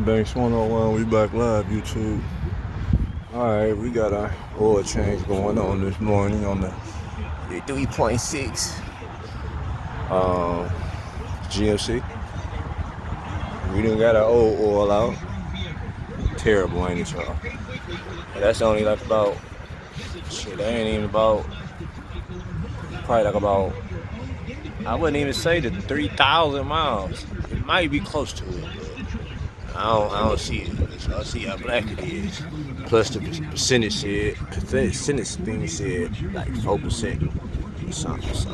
Banks 101, we back live, YouTube. Alright, we got our oil change going on this morning on the 3.6 GMC. We done got our old oil out. Terrible, ain't it, y'all? And that's only like about, that ain't even about, probably like about, I wouldn't even say the 3,000 miles. It might be close to it, but I don't see it. I see how black it is. Plus the percentage thing said like 4% or something. So,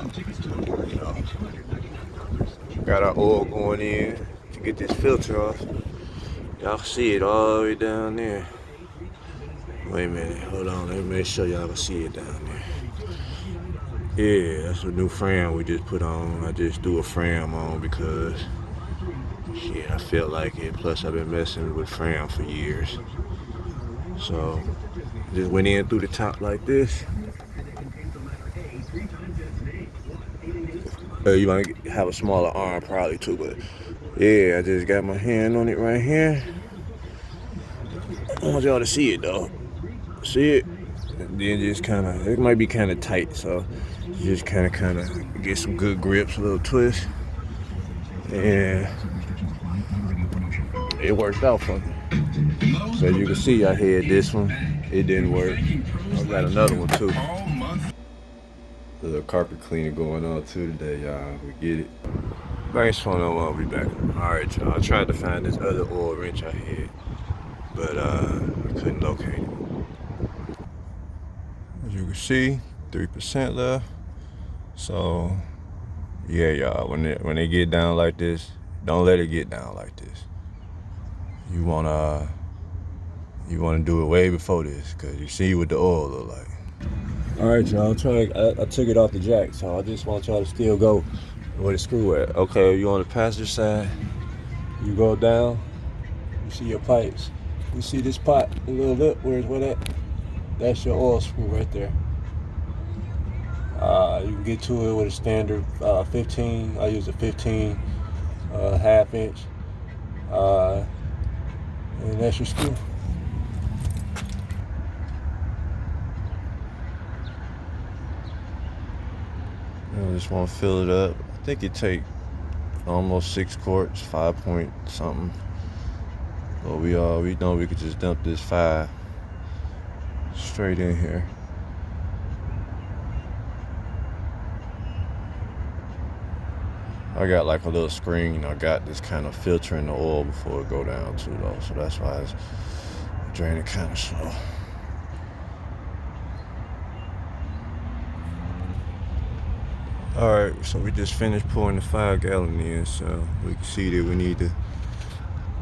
you know, got our oil going in to get this filter off. Y'all can see it all the way down there. Wait a minute, hold on, let me make sure y'all can see it down there. Yeah, that's a new frame we just put on. I just threw a frame on because, yeah, I felt like it. Plus, I've been messing with frame for years. So, just went in through the top like this. You might have a smaller arm probably too, but yeah, I just got my hand on it right here. I want y'all to see it though. See it? And then just kind of, it might be kind of tight, so just kind of get some good grips, a little twist, and it worked out for me. So you can see I had this one, it didn't work. I got another one too. A little carpet cleaning going on too today, y'all. We get it. Banks 101, I'll be back. Alright, y'all. I tried to find this other oil wrench I had, but I couldn't locate it. As you can see, 3% left. So yeah, y'all, when they get down like this, don't let it get down like this. You wanna do it way before this, cause you see what the oil look like. Alright, y'all, I took it off the jack, so I just want y'all to still go where the screw at. Okay, you on the passenger side, you go down, you see your pipes. You see this pot, a little lip, where's that? That's your oil screw right there. You can get to it with a standard 15. I use a 15 half inch, and that's your screw. I just want to fill it up. I think it take almost 6 quarts, 5 point something. But we know we could just dump this 5 straight in here. I got like a little screen. I got this kind of filtering the oil before it go down too though. So that's why it's draining kind of slow. Alright, so we just finished pouring the 5 gallon in, so we can see that we need to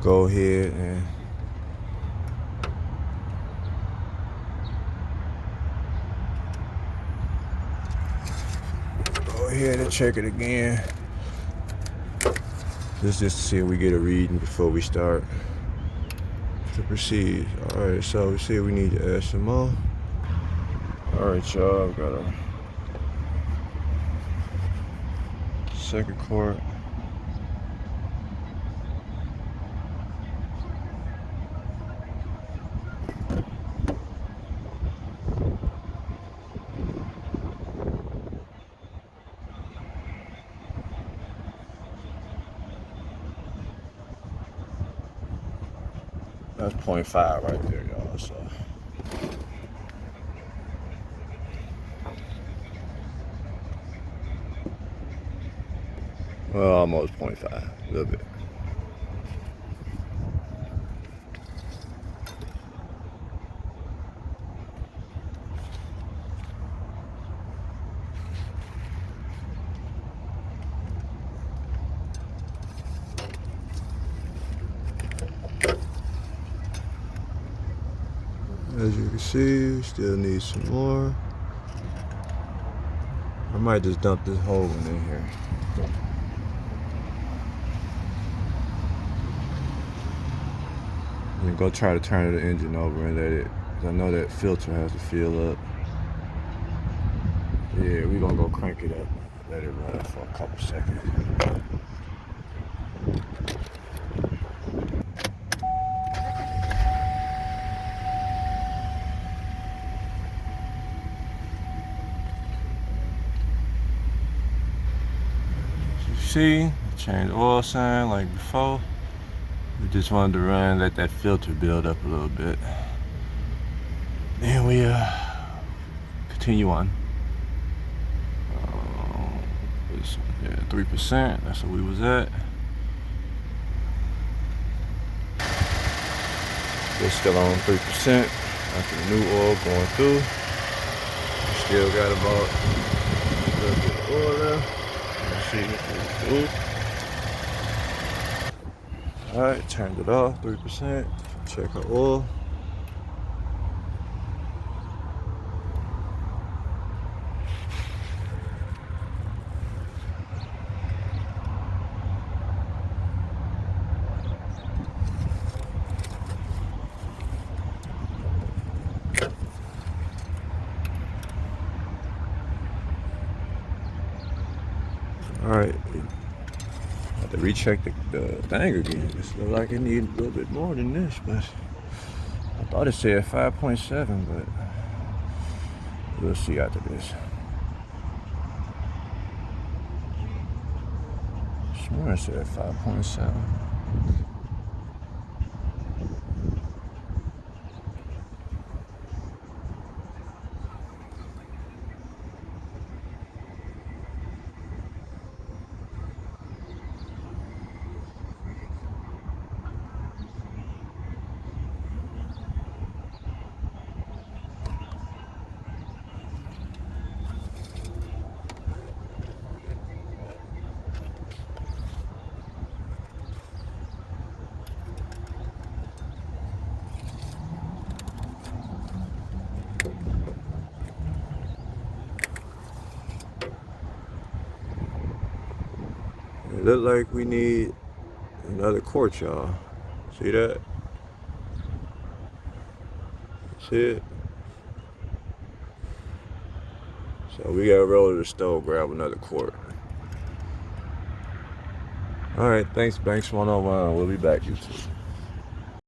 go ahead and check it again. Just to see if we get a reading before we start to proceed. Alright, so we see we need to add some more. Alright, y'all, got a second quart. That's 0.5 right there, y'all. So well, almost 0.5, a little bit. As you can see, we still need some more. I might just dump this whole one in here. And go try to turn the engine over and let it, cause I know that filter has to fill up. Yeah, we're gonna go crank it up, let it run for a couple seconds. see, change oil sign like before. We just wanted to let that filter build up a little bit. And we continue on. Yeah, 3%, that's where we was at. We're still on 3% after the new oil going through. We still got about a little bit of oil left. Let's see if it's alright, turned it off, 3%. Check our oil. Alright, I have to recheck the thing again. This looks like it needs a little bit more than this, but I thought it said 5.7, but we'll see after this. I swear it said 5.7. It look like we need another quart, y'all. See that? See it? So we gotta roll to the stove, grab another quart. Alright, thanks, Banks 101. We'll be back, YouTube.